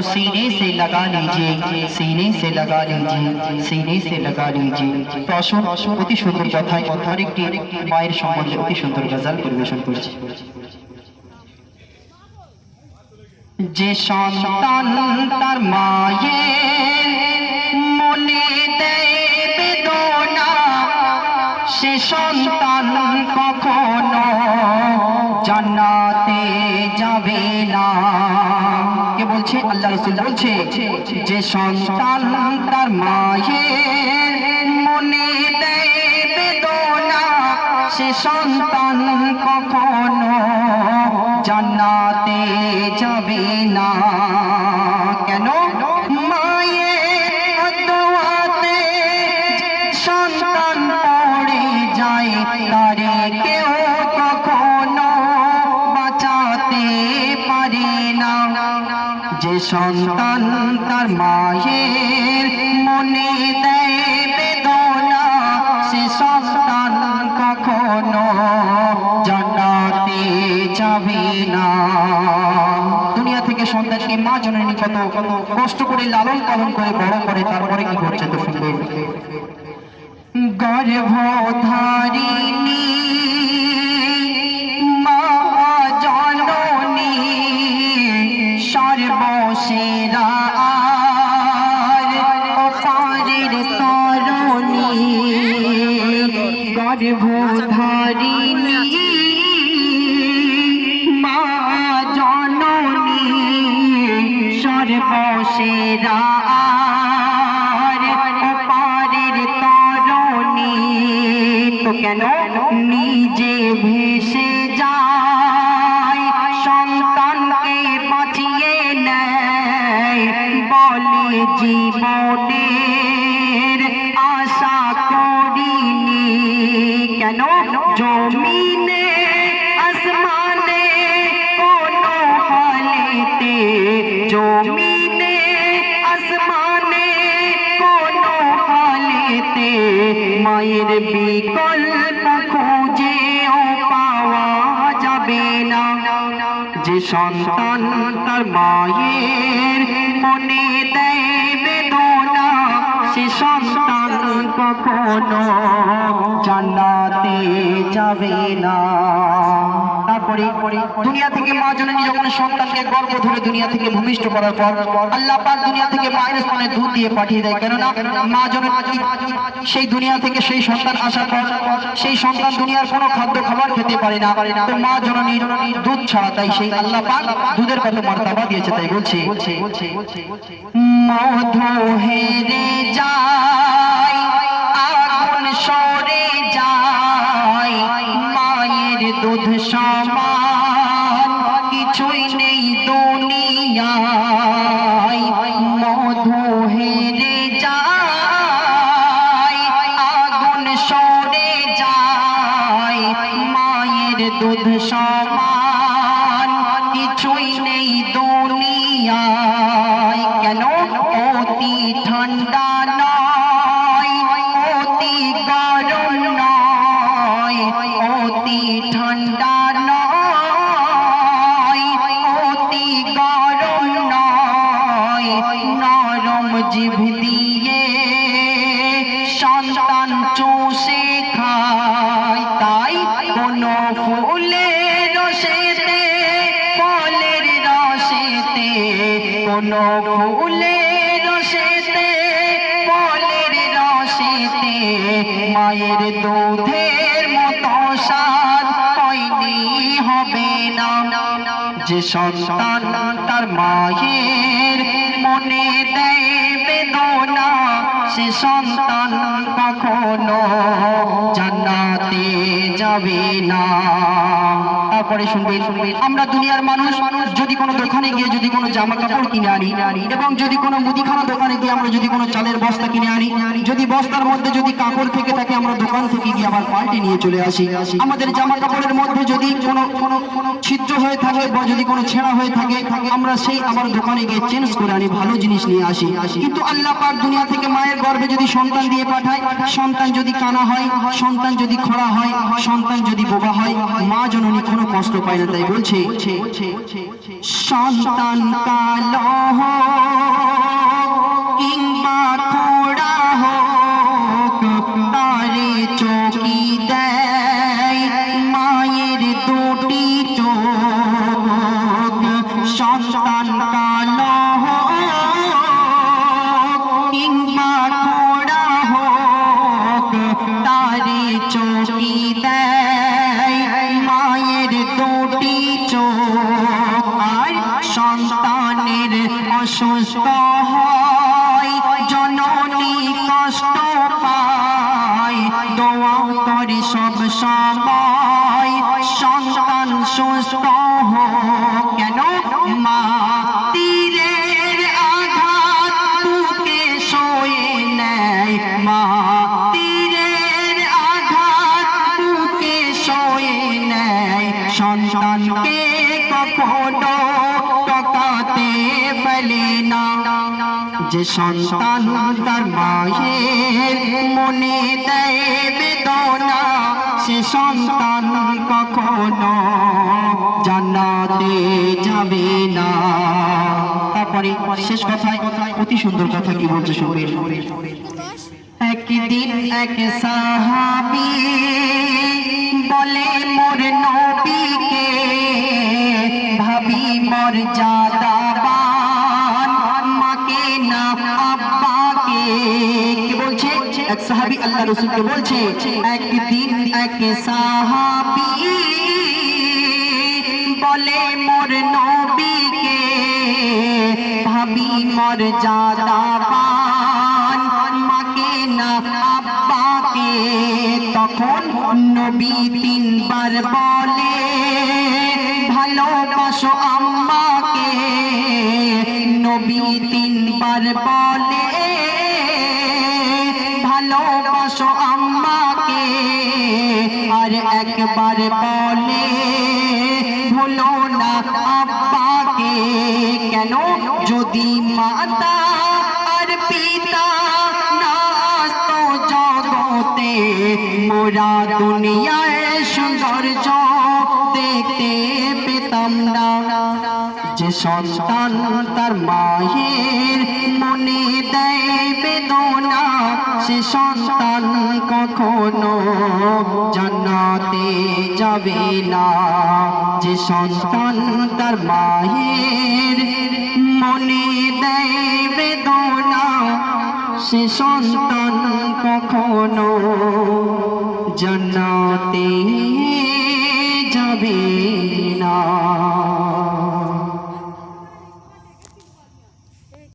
सीने से लगा लीजिए, सीने से लगा लीजिए, सीने से लगा लीजिए। तो আসুন অতি সুন্দর কথায় আরেকটি মায়ের সম্বন্ধে অতি সুন্দর গজল পরিবেশন করছি। যে সন্তান তার মায়ের মনে দেয় বেদনা, সে সন্তান কখনো জান্নাতে যাবে না। কে বলছে? আল্লাহ রাসূল বলছে, যে সন্তান তার মায়ের মনে দেয় বেদনা, সে সন্তান কখনো জান্নাতে যাবে না। কেন? মায়ের দোয়াতে সন্তান পড়ে যায়, তারে কেউ কখনো বাঁচাতে পারে না। যে সন্তান তার মায়ের মনে দেয় বেদনা, সে সন্তান কখনো জান্নাতে যাবে না। দুনিয়া থেকে সন্তানকে মা জননী কত কষ্ট করে লালন পালন করে বড় করে, তারপরে কি করছে তো শুনবেন। গর্ভধারিণী মা জননী সর্বসেরা অপারের তরণী। গর্ভধারিণী মা জননী সর্বসেরা অপারের তরণী। তো কেন? নিজে ভেসে যায়, সন্তানকে বাঁচিয়ে নেয়, বলে জীবনের আশা করিনি। কেন? জমিনে আসমানে কোনো হালেতে, জমিনে আসমানে কোনো হালেতে মায়ের বিকল্প খুঁজেও পাওয়া যাবে না। যে সন্তান তার মায়ের মনে দেয় বেদনা, সে সন্তান কখনো জান্নাতে যাবে না। তারপরে দুনিয়া থেকে মা জননী যখন সন্তানকে গর্ভ ধরে দুনিয়া থেকে ভূমিষ্ঠ করার পর আল্লাহ পাক দুনিয়া থেকে মায়ের স্তনে দুধ দিয়ে পাঠিয়ে দেয়। কেননা মা জননী সেই দুনিয়া থেকে সেই সন্তান আসার পর সেই সন্তান দুনিয়ার কোনো খাদ্য খাবার খেতে পারে না। তো মা জননীর দুধ ছাড়া, তাই সেই আল্লাহ পাক দুধের কত মর্যাদা দিয়েছে। তাই বলছে, মধু হেরে যায়, আগুন সরে যায়, মায়ের দুধ সমান কিছুই নেই দুনিয়ায়। মধু হেরে যায়, আগুন সরে যায়, মায়ের দুধ সমান কিছুই নেই দুনিয়ায়। কেন? অতি ঠান্ডা নয়, অতি গরম নয়, অতি ঠান্ডা নয়, অতি গরম নয়, নরম জিভ দিয়ে সন্তান চুষে খায়। তাই কোন ফুলের রসেতে, ফলের রসেতে, কোন ফুলের রসেতে, ফলের রসেতে মায়ের দুধের মতো স্বাদ হয়নি, হবে না। যে সন্তান তার মায়ের মনে দেয় বেদনা, সে সন্তান কখনো জান্নাতে যাবে না। তারপরে শুনবেন, আমরা দুনিয়ার মানুষ যদি কোনো দোকানে গিয়ে যদি কোনো জামা কাপড় কিনে আনি, এবং যদি কোনো মুদিখানা দোকানে গিয়ে আমরা যদি কোনো চালের বস্তা কিনে আনি, যদি বস্তার মধ্যে যদি কাপড় থেকে থাকে আমরা দোকান থেকে গিয়ে আবার পাল্টে নিয়ে চলে আসি। আমাদের জামা কাপড়ের মধ্যে যদি কোনো ছিদ্র হয়ে থাকে বা যদি কোনো ছেঁড়া হয়ে থাকে, আমরা সেই আবার দোকানে গিয়ে চেঞ্জ করে আনি, ভালো জিনিস নিয়ে আসি। কিন্তু আল্লাহ পাক দুনিয়া থেকে মায়ের গর্ভে যদি সন্তান দিয়ে পাঠায়, সন্তান যদি কানা হয়, সন্তান যদি খোড়া হয়, সন্তান যদি বোবা হয়, মা জননী কোনো কষ্ট পায় না। তাই বলছে, সন্তান কালো মায়ের অসুস্থ হয়, জননী কষ্ট পায়, দোয়া করে সব সময় সন্তান সুস্থ হোক। কেন? মা তীরের আঘাত বুকে সয়ে নেয়, মা তীরের আঘাত বুকে সয়ে নেয়, সন্তানকে কখনো টকাতে ফেলে না। যে সন্তান তার মায়ের মনে দেয় বেদনা, সে সন্তান কখনো জান্নাতে যাবে না। তারপরে শেষ কথায় অতি সুন্দর কথা কি বলছে শুনবেন। একদিন এক সাহাবী বলে মোর নবীকে, ভাবি মর্যাদাবান মাকে না আব্বাকে। কি বলছে? এক সাহাবী আল্লাহ রাসূলকে বলছে, একদিন এক সাহাবী বলে মোর নবীকে, ভাবি মর্যাদাবান মাকে না আব্বাকে। তখন নবী তিনবার বলে, ভালোবাসো আম্মাকে। নবী তিনবার বলে, ভালোবাসো আম্মাকে। আর একবার বলে, ভুলো না আব্বাকে। কেন? যদি মাতা আর পিতা না আসতো জগতে, মোরা দুনিয়ায় সৌন্দর্য দেখতে পেতাম না। যে সন্তান তার মায়ের মনে দেয় বেদনা, সে সন্তান কখনো জান্নাতে যাবে না। যে সন্তান তার মায়ের মনে দেয় বেদনা, সে সন্তান কখনো জান্নাতে যাবে না।